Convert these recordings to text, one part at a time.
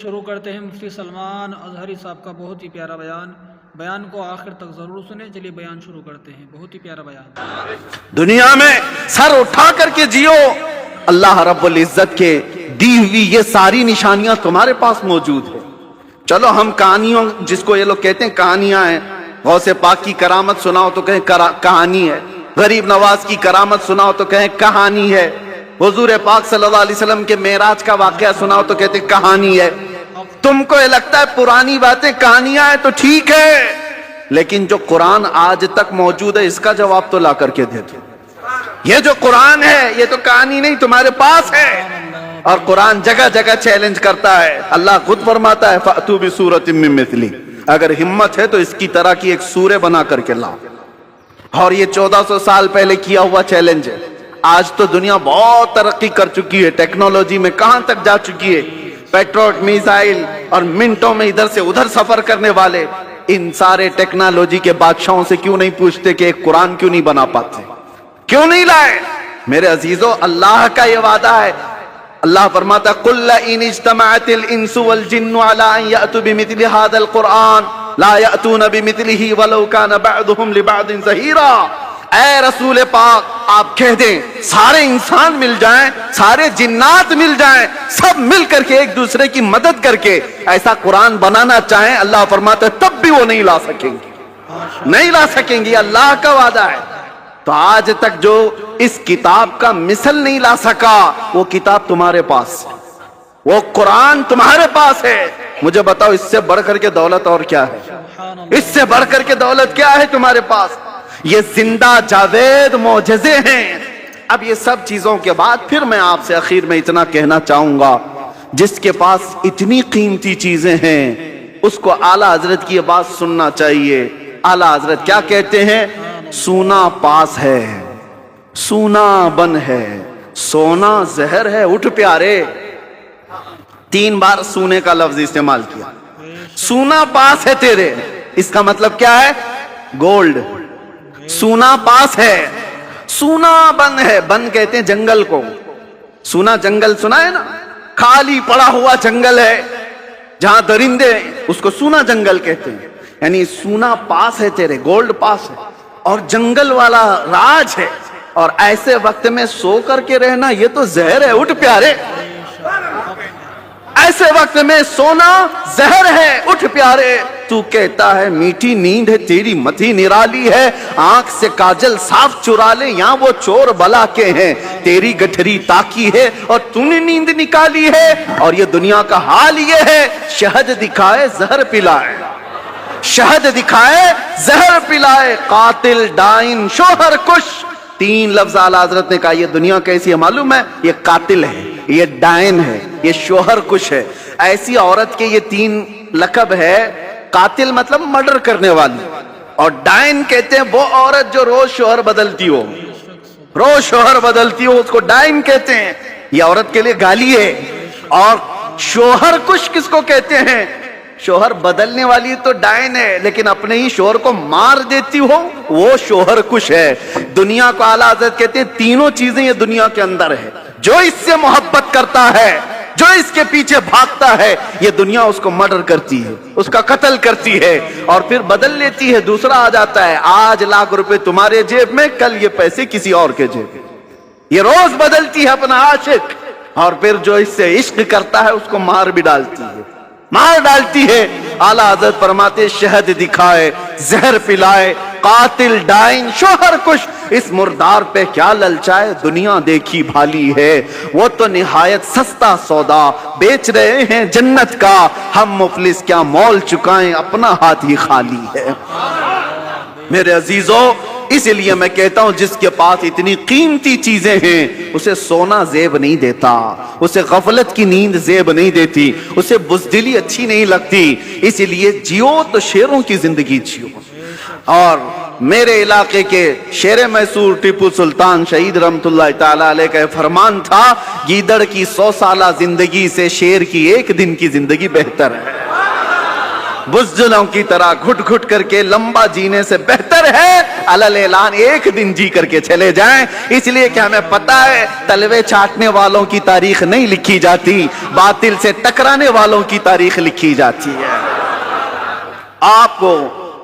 شروع کرتے ہیں مفتی سلمان اظہری صاحب کا بہت ہی پیارا بیان کو آخر تک ضرور سنیں. چلیے بیان شروع کرتے ہیں. بہت ہی پیارا بیان. دنیا میں سر اٹھا کر کے جیو. اللہ رب العزت کے دی ہوئی یہ ساری نشانیاں تمہارے پاس موجود ہیں. چلو ہم کہانیوں، جس کو یہ لوگ کہتے ہیں کہانیاں ہیں، غوث پاک کی کرامت سناؤ تو کہیں کہانی ہے، غریب نواز کی کرامت سناؤ تو کہیں کہانی ہے، حضور پاک صلی اللہ علیہ وسلم کے معراج کا واقعہ سناؤ تو کہتے کہانی ہے. تم کو یہ لگتا ہے پرانی باتیں کہانیاں ہیں تو ٹھیک ہے، لیکن جو قرآن آج تک موجود ہے اس کا جواب تو لا کر کے دے دو. یہ جو قرآن ہے یہ تو کہانی نہیں، تمہارے پاس ہے. اور قرآن جگہ جگہ چیلنج کرتا ہے. اللہ خود فرماتا ہے فَأْتُوا بِسُورَةٍ مِّن مِّثْلِهِ، اگر ہمت ہے تو اس کی طرح کی ایک سورہ بنا کر کے لاؤ. اور یہ 1400 سال پہلے کیا ہوا چیلنج ہے. آج تو دنیا بہت ترقی کر چکی ہے، ٹیکنالوجی میں کہاں تک جا چکی ہے. پیٹروٹ میزائل اور منٹوں میں ادھر سے ادھر سفر کرنے والے. ان سارے ٹیکنالوجی کے بادشاہوں سے کیوں نہیں پوچھتے کہ ایک قرآن کیوں نہیں بنا پاتے، کیوں نہیں لائے؟ میرے عزیزو، اللہ کا یہ وعدہ ہے. اللہ فرماتا قُلْ لَئِنِ اجْتَمَعَتِ الْإِنسُ وَالْجِنُّ عَلَىٰ أَن يَأْتُوا بِمِثْلِ هَٰذَا الْقُرْآنِ لَا يَأْتُونَ بِمِثْلِهِ وَلَوْ كَانَ بَعْضُهُمْ لِبَعْضٍ ظَهِيرًا. اے رسول پاک آپ کہہ دیں سارے انسان مل جائیں، سارے جنات مل جائیں، سب مل کر کے ایک دوسرے کی مدد کر کے ایسا قرآن بنانا چاہیں، اللہ فرماتا ہے تب بھی وہ نہیں لا سکیں گے، نہیں لا سکیں گے. اللہ کا وعدہ ہے. تو آج تک جو اس کتاب کا مثل نہیں لا سکا وہ کتاب تمہارے پاس ہے، وہ قرآن تمہارے پاس ہے. مجھے بتاؤ اس سے بڑھ کر کے دولت اور کیا ہے؟ اس سے بڑھ کر کے دولت کیا ہے تمہارے پاس؟ یہ زندہ جاوید معجزے ہیں. اب یہ سب چیزوں کے بعد پھر میں آپ سے اخیر میں اتنا کہنا چاہوں گا، جس کے پاس اتنی قیمتی چیزیں ہیں اس کو اعلیٰ حضرت کی یہ بات سننا چاہیے. اعلیٰ حضرت کیا کہتے ہیں؟ سونا پاس ہے، سونا بن ہے، سونا زہر ہے. اٹھ پیارے، 3 بار سونے کا لفظ استعمال کیا. سونا پاس ہے تیرے، اس کا مطلب کیا ہے؟ گولڈ. سونا پاس ہے، سونا بن ہے. بن کہتے ہیں جنگل کو. سونا جنگل سنا ہے نا، خالی پڑا ہوا جنگل ہے جہاں درندے، اس کو سونا جنگل کہتے ہیں. یعنی سونا پاس ہے تیرے، گولڈ پاس ہے، اور جنگل والا راج ہے. اور ایسے وقت میں سو کر کے رہنا یہ تو زہر ہے. اٹھ پیارے، ایسے وقت میں سونا زہر ہے. اٹھ پیارے، تو کہتا ہے میٹھی نیند ہے تیری متھی نرالی ہے، آنکھ سے کاجل صاف چرا لے یہاں وہ چور بلا کے ہیں، تیری گٹھری تاکی ہے اور تو نے نیند نکالی ہے. اور یہ دنیا کا حال یہ ہے، شہد دکھائے زہر پلائے، شہد دکھائے زہر پلائے، قاتل ڈائن شوہر کش. 3 لفظ اعلیٰ حضرت نے کہا. یہ دنیا کیسی ہے معلوم ہے؟ یہ قاتل ہے، یہ ڈائن ہے، یہ شوہر کش ہے. ایسی عورت کے یہ 3 لقب ہے. قاتل مطلب مرڈر کرنے والی، اور ڈائن کہتے ہیں وہ عورت جو روز شوہر بدلتی ہو، روز شوہر بدلتی ہو، اس کو ڈائن کہتے ہیں. یہ عورت کے لیے گالی ہے. اور شوہر کش کس کو کہتے ہیں؟ شوہر بدلنے والی تو ڈائن ہے، لیکن اپنے ہی شوہر کو مار دیتی ہو وہ شوہر کش ہے. دنیا کو اعلیٰ حضرت کہتے ہیں 3 چیزیں یہ دنیا کے اندر ہے. جو اس سے محبت کرتا ہے، جو اس کے پیچھے بھاگتا ہے، یہ دنیا اس کو مرڈر کرتی ہے، اس کا قتل کرتی ہے، اور پھر بدل لیتی ہے. دوسرا آ جاتا ہے، آج لاکھ روپے تمہارے جیب میں، کل یہ پیسے کسی اور کے جیب میں. یہ روز بدلتی ہے اپنا عاشق، اور پھر جو اس سے عشق کرتا ہے اس کو مار بھی ڈالتی ہے، مار ڈالتی ہے. اعلیٰ حضرت فرماتے شہد دکھائے زہر پلائے، قاتل ڈائن شوہر کش. اس مردار پہ کیا للچائے، دنیا دیکھی بھالی ہے، وہ تو نہایت سستا سودا بیچ رہے ہیں جنت کا، ہم مفلس کیا مول چکائیں، اپنا ہاتھ ہی خالی ہے. میرے عزیزو، اس لیے میں کہتا ہوں جس کے پاس اتنی قیمتی چیزیں ہیں اسے سونا زیب نہیں دیتا، اسے غفلت کی نیند زیب نہیں دیتی، اسے بزدلی اچھی نہیں لگتی. اس لیے جیو تو شیروں کی زندگی جیو. اور میرے علاقے کے شیر میسور ٹیپو سلطان شہید رحمت اللہ تعالی علیہ کا فرمان تھا، گیدڑ کی 100 سالہ زندگی سے شیر کی 1 دن کی زندگی بہتر ہے. बुज़दिलों की तरह घुट घुट करके लंबा जीने से बेहतर है अलल ऐलान एक दिन जी करके चले जाएं। इसलिए कि हमें पता है तलवे चाटने वालों की तारीख नहीं लिखी जाती, बातिल से टकराने वालों की तारीख लिखी जाती है। आपको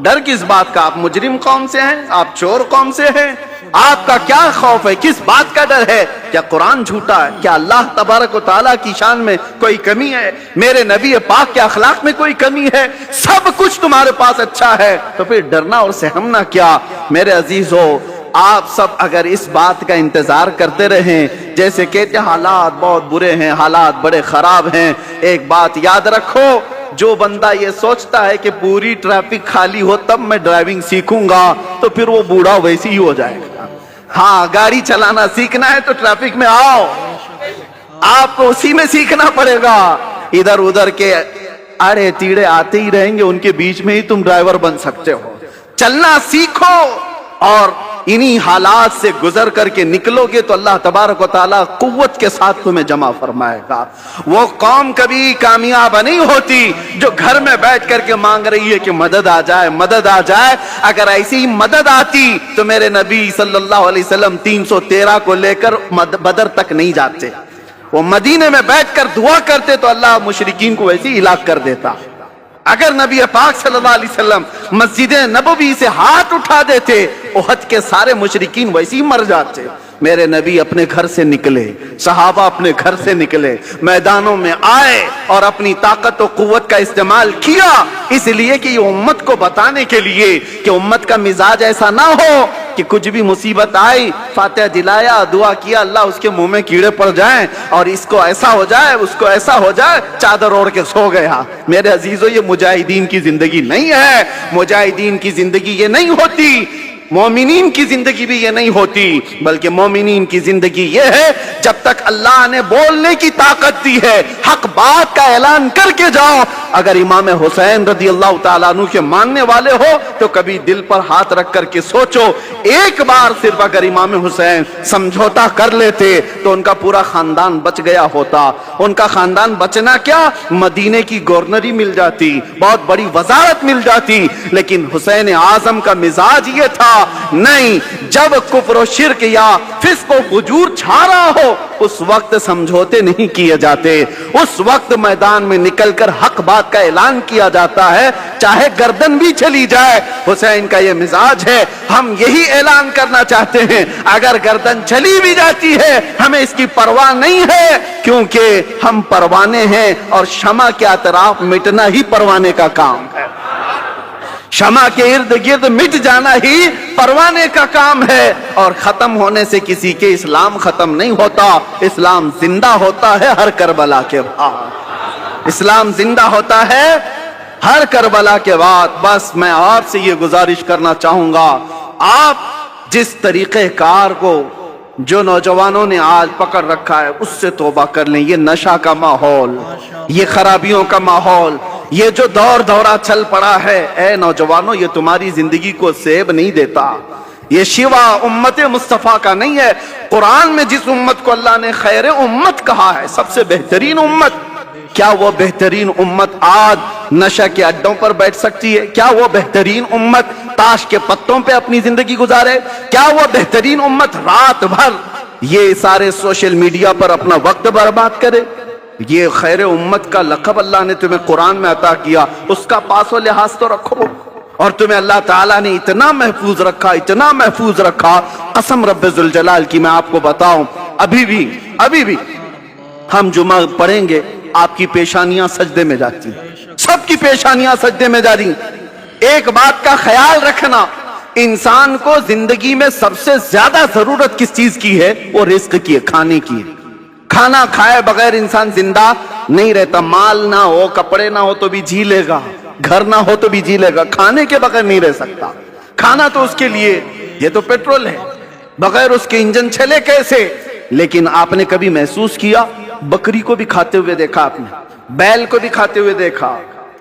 डर किस बात का? आप मुजरिम कौम से हैं, आप चोर कौम से हैं, आपका क्या खौफ है, किस बात का डर है? क्या कुरान झूठा है? क्या अल्लाह तबारक व तआला की शान में कोई कमी है? मेरे नबी पाक के अखलाक में कोई कमी है? सब कुछ तुम्हारे पास अच्छा है, तो फिर डरना और सहमना क्या? मेरे अजीजों, आप सब अगर इस बात का इंतजार करते रहें, जैसे कहते हालात बहुत बुरे हैं, हालात बड़े खराब हैं, एक बात याद रखो, जो बंदा ये सोचता है कि पूरी ट्रैफिक खाली हो तब मैं ड्राइविंग सीखूंगा, तो फिर वो बूढ़ा वैसे ही हो जाएगा। हाँ, गाड़ी चलाना सीखना है तो ट्रैफिक में आओ, आपको उसी में सीखना पड़ेगा। इधर उधर के अड़े टीड़े आते ही रहेंगे, उनके बीच में ही तुम ड्राइवर बन सकते हो। चलना सीखो और इन्हीं हालात से गुजर करके निकलोगे तो अल्लाह तबारक व तआला कुव्वत के साथ तुम्हें जमा फरमाएगा। वो कौम कभी कामयाब नहीं होती जो घर में बैठ करके मांग रही है कि मदद आ जाए, मदद आ जाए। अगर ऐसी मदद आती तो मेरे नबी सल्लल्लाहु अलैहि वसल्लम 313 को लेकर बदर तक नहीं जाते, वो मदीने में बैठकर दुआ करते तो अल्लाह मुशरिकीन को वैसे ही हिलाक कर देता। अगर नबी पाक सल्लल्लाहु अलैहि वसल्लम मस्जिद नबवी से हाथ उठा देते, उहद के सारे मुशरिकीन वैसे ही मर जाते। मेरे नबी अपने घर से निकले, सहाबा अपने घर से निकले, मैदानों में आए और अपनी ताकत और कुव्वत का इस्तेमाल किया, इसलिए कि ये उम्मत को बताने के लिए कि उम्मत का मिजाज ऐसा ना हो कि कुछ भी मुसीबत आई, फातिहा दिलाया, दुआ किया, अल्लाह उसके मुंह में कीड़े पड़ जाएं और इसको ऐसा हो जाए, उसको ऐसा हो जाए, चादर ओढ़ के सो गया। मेरे अजीजों, ये मुजाहिदीन की जिंदगी नहीं है। मुजाहिदीन की जिंदगी ये नहीं होती, मोमिनीन की जिंदगी भी ये नहीं होती, बल्कि मोमिनीन की जिंदगी ये है, जब तक अल्लाह ने बोलने की ताकत दी है, हक बात का ऐलान करके जाओ। अगर इमाम हुसैन रज़ी अल्लाह तआला अन्हु के मानने वाले हो तो कभी दिल पर हाथ रख करके सोचो, एक बार सिर्फ अगर इमाम हुसैन समझौता कर लेते तो उनका पूरा खानदान बच गया होता। उनका खानदान बचना क्या, मदीने की गवर्नरी मिल जाती, बहुत बड़ी वजारत मिल जाती। लेकिन हुसैन आजम का मिजाज ये था, नहीं, जब कुफ्र शिर्क या फिस्क व फुजूर छा रहा हो उस वक्त समझौते नहीं किए जाते, उस वक्त मैदान में निकलकर हक बात का ऐलान किया जाता है, चाहे गर्दन भी चली जाए। हुसैन का ये मिजाज है, हम यही ऐलान करना चाहते हैं, अगर गर्दन चली भी जाती है हमें इसकी परवाह नहीं है, क्योंकि हम परवाने हैं और शमा के अतराफ मिटना ही परवाने का काम है। शमा के इर्द गिर्द मिट जाना ही परवाने का काम है। और खत्म होने से किसी के इस्लाम खत्म नहीं होता, इस्लाम जिंदा होता है हर करबला के बाद। इस्लाम जिंदा होता है हर करबला के बाद। बस मैं आपसे ये गुजारिश करना चाहूंगा, आप जिस तरीके कार को जो नौजवानों ने आज पकड़ रखा है उससे तौबा कर लें। ये नशा का माहौल, ये खराबियों का माहौल, ये जो दौर दौरा चल पड़ा है, ए नौजवानों, ये तुम्हारी जिंदगी को सेब नहीं देता। ये शिवा उम्मत मुस्तफा का नहीं है। कुरान में जिस उम्मत को अल्लाह ने खैर उम्मत कहा है, सबसे बेहतरीन उम्मत, क्या वो बेहतरीन उम्मत आज नशा के अड्डों पर बैठ सकती है? क्या वो बेहतरीन उम्मत ताश के पत्तों पे अपनी जिंदगी गुजारे? क्या वो बेहतरीन उम्मत रात भर ये सारे सोशल मीडिया पर अपना वक्त बर्बाद करे? ये खैर उम्मत का लक़ब अल्लाह ने तुम्हें कुरान में अता किया, उसका पासो लिहाज तो रखो। और तुम्हें अल्लाह ताला ने इतना महफूज रखा, इतना महफूज रखा, कसम रब्बे जुल जलाल की मैं आपको बताऊं, अभी भी हम जुमा पढ़ेंगे, आपकी पेशानियां सजदे में जाती, सबकी पेशानियां सजदे में जा रही। एक बात का ख्याल रखना, इंसान को जिंदगी में सबसे ज्यादा जरूरत किस चीज की है? वो रिस्क की है, खाने की है। खाना खाए बगैर इंसान जिंदा नहीं रहता। माल ना हो, कपड़े ना हो तो भी जी लेगा, घर ना हो तो भी जी लेगा, खाने के बगैर नहीं रह सकता। खाना तो उसके लिए, ये तो पेट्रोल है, बगैर उसके इंजन चले कैसे? लेकिन आपने कभी महसूस किया, बकरी को भी खाते हुए देखा आपने, बैल को भी खाते हुए देखा,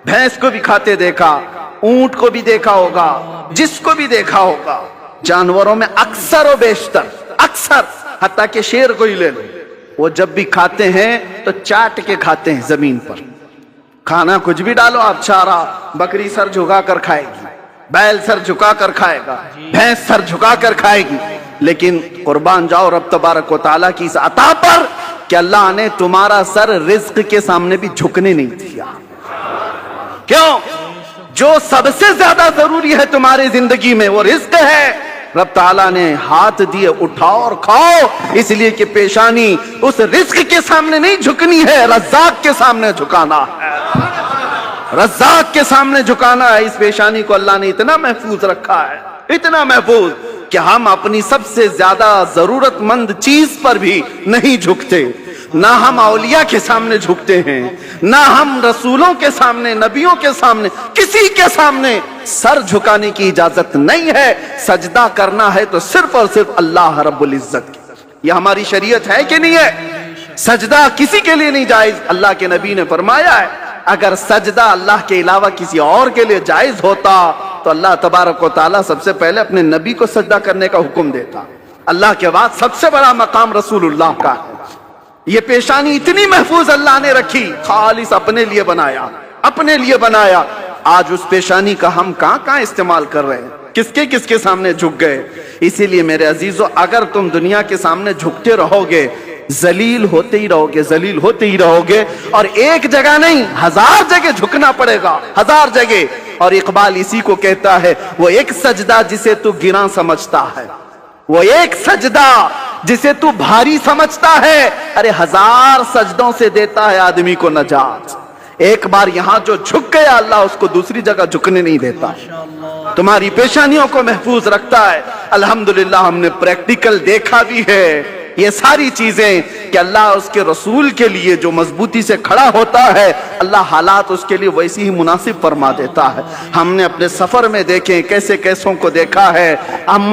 भैंस को भी खाते देखा, ऊंट को भी देखा होगा, जिसको भी देखा होगा। जानवरों में अक्सर और बेशतर, अक्सर, हत्ता के शेर को ही ले लो, वो जब भी खाते हैं तो चाट के खाते हैं जमीन पर, खाना कुछ भी डालो आप, चारा, बकरी सर झुका कर खाएगी, बैल सर झुका कर खाएगा, भैंस सर झुका कर खाएगी, लेकिन कुर्बान जाओ रब तबारक व तआला की इस अता पर कि अल्लाह ने तुम्हारा सर रिज्क के सामने भी झुकने नहीं दिया। क्यों? जो सबसे ज्यादा जरूरी है तुम्हारी जिंदगी में वो रिज्क है, रब ताला ने हाथ दिए उठाओ और खाओ, इसलिए कि पेशानी उस रिज्क के सामने नहीं झुकनी है, रज़्ज़ाक़ के सामने झुकाना है, रज़्ज़ाक़ के सामने झुकाना है। इस पेशानी को अल्लाह ने इतना महफूज रखा है, इतना महफूज कि हम अपनी सबसे ज्यादा जरूरतमंद चीज पर भी नहीं झुकते। ना हम औलिया के सामने झुकते हैं, ना हम रसूलों के सामने, नबियों के सामने, किसी के सामने सर झुकाने की इजाजत नहीं है। सजदा करना है तो सिर्फ और सिर्फ अल्लाह रब्बुल इज्जत की। यह हमारी शरीयत है कि नहीं है? सजदा किसी के लिए नहीं जायज। अल्लाह के नबी ने फरमाया है, अगर सजदा अल्लाह के अलावा किसी और के लिए जायज होता तो अल्लाह तबारक व तआला सबसे पहले अपने नबी को सजदा करने का हुक्म देता। अल्लाह के बाद सबसे बड़ा मकाम रसूलुल्लाह का है। ये पेशानी इतनी महफूज अल्लाह ने रखी, खालिस अपने लिए बनाया, अपने लिए बनाया। आज उस पेशानी का हम कहां कहां इस्तेमाल कर रहे हैं, किसके किसके सामने झुक गए। इसीलिए मेरे अजीजों, अगर तुम दुनिया के सामने झुकते रहोगे, जलील होते ही रहोगे, जलील होते ही रहोगे, और एक जगह नहीं 1000 जगह झुकना पड़ेगा, 1000 जगह। और इकबाल इसी को कहता है, वो एक सजदा जिसे तू गिरा समझता है, वो एक सजदा जिसे तू भारी समझता है, अरे 1000 सजदों से देता है आदमी को नजात। एक बार यहां जो झुक गया, अल्लाह उसको दूसरी जगह झुकने नहीं देता। तुम्हारी पेशानियों को महफूज रखता है। अल्हम्दुलिल्लाह हमने प्रैक्टिकल देखा भी है ये सारी चीजें कि अल्लाह उसके रसूल के लिए जो मजबूती से खड़ा होता है, अल्लाह हालात उसके लिए वैसी ही मुनासिब फरमा देता है। हमने अपने सफर में देखे, कैसे कैसों को देखा है। हम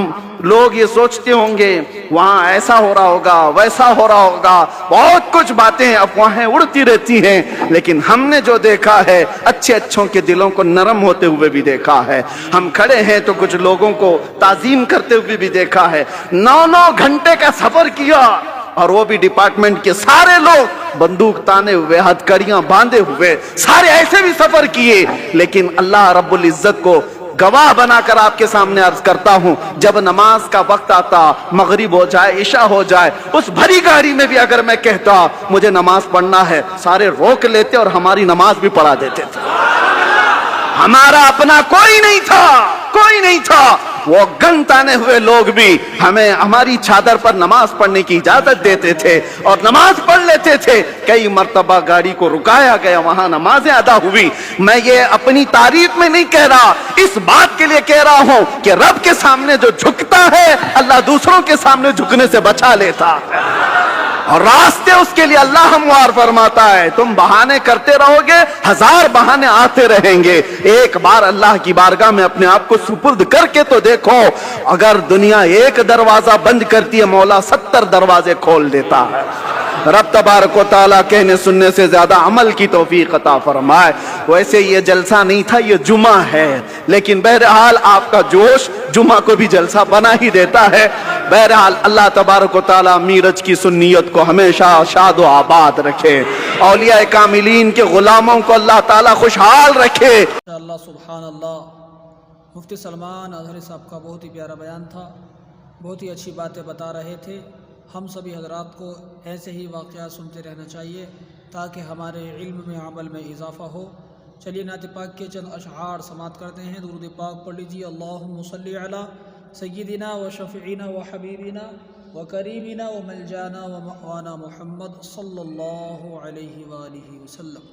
लोग ये सोचते होंगे वहां ऐसा हो रहा होगा, वैसा हो रहा होगा, बहुत कुछ बातें अफवाहें उड़ती रहती हैं, लेकिन हमने जो देखा है अच्छे अच्छों के दिलों को नरम होते हुए भी देखा है। हम खड़े हैं तो कुछ लोगों को ताजीम करते हुए भी देखा है। 9-9 घंटे का सफर किया, और वो भी डिपार्टमेंट के सारे लोग बंदूक ताने हुए, हथकड़ियां बांधे हुए, सारे ऐसे भी सफर किए। लेकिन अल्लाह रब्बुल इज्जत को गवाह बनाकर आपके सामने अर्ज करता हूं, जब नमाज का वक्त आता, मगरिब हो जाए, इशा हो जाए, उस भरी गाड़ी में भी अगर मैं कहता मुझे नमाज पढ़ना है, सारे रोक लेते और हमारी नमाज भी पढ़ा देते थे। हमारा अपना कोई नहीं था, कोई नहीं था। वो गन ताने हुए लोग भी हमें हमारी चादर पर नमाज पढ़ने की इजाजत देते थे और नमाज पढ़ लेते थे। कई मर्तबा गाड़ी को रुकाया गया, वहां नमाजें अदा हुई। मैं ये अपनी तारीफ में नहीं कह रहा, इस बात के लिए कह रहा हूं कि रब के सामने जो झुकता है, अल्लाह दूसरों के सामने झुकने से बचा लेता है, और रास्ते उसके लिए अल्लाह हमवार फरमाता है। तुम बहाने करते रहोगे, 1000 बहाने आते रहेंगे। एक बार अल्लाह की बारगाह में अपने आप को सुपुर्द करके तो देखो, अगर दुनिया एक दरवाजा बंद करती है, मौला 70 दरवाजे खोल देता है। रब तबारक व तआला कहने सुनने से ज्यादा अमल की तौफीक अता फरमाए। वैसे ये जलसा नहीं था, ये जुमा है, लेकिन बहरहाल आपका जोश जुमा को भी जलसा बना ही देता है। बहरहाल अल्लाह तबारक व तआला मीरज की सुन्नियत को हमेशा शाद व आबाद रखे, औलिया कामिलीन के गुलामों को अल्लाह ताला खुशहाल रखे। अल्लाह सुभान अल्लाह। मुफ्ती सलमान अज़हरी साहब का बहुत ही प्यारा बयान था, बहुत ही अच्छी बातें बता रहे थे। हम सभी हजरात को ऐसे ही वाक़यात सुनते रहना चाहिए ताकि हमारे इल्म में, अमल में इजाफ़ा हो। चलिए नात पाक के चंद अशआर समात करते हैं। दुरूद पाक पढ़ लीजिए। अल्लाहुम्मा सल्ली अला सय्यिदिना व शफ़ीना व हबीबिना व करीमिना व मलजाना व मअवाना मुहम्मद सल्लल्लाहु अलैहि वालिहि वसल्लम।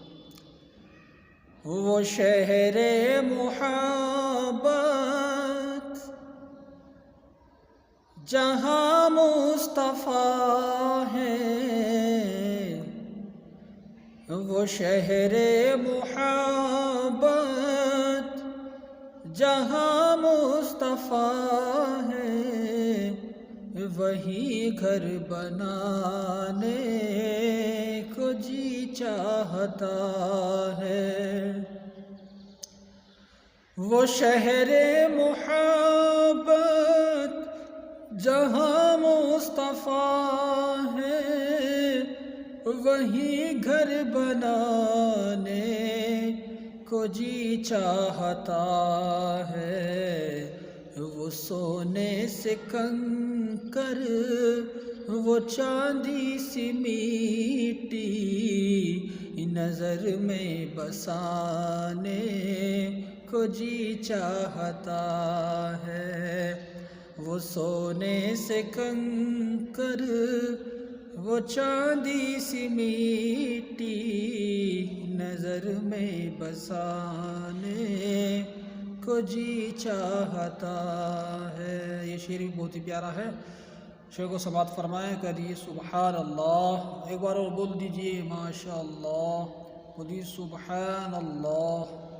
वो शहरे मुहब्बत जहाँ मुस्तफ़ा है, वो शहरे मुहब्बत जहाँ मुस्तफ़ा है, वही घर बनाने को जी चाहता है। वो शहरे मुहब्बत जहाँ मुस्तफ़ा है, वही घर बनाने کو جی چاہتا ہے، وہ سونے سے کنکر، وہ چاندی سی میٹی نظر میں بسانے کو جی چاہتا ہے۔ وہ سونے سے کنکر، وہ چاندی سی میٹی نظر میں بسانے کو جی چاہتا ہے۔ یہ شعر بھی بہت ہی پیارا ہے، شعر کو سماعت فرمائیں، کہیے سبحان اللہ، ایک بار اور بول دیجئے ماشاء اللہ، بولیے سبحان اللہ۔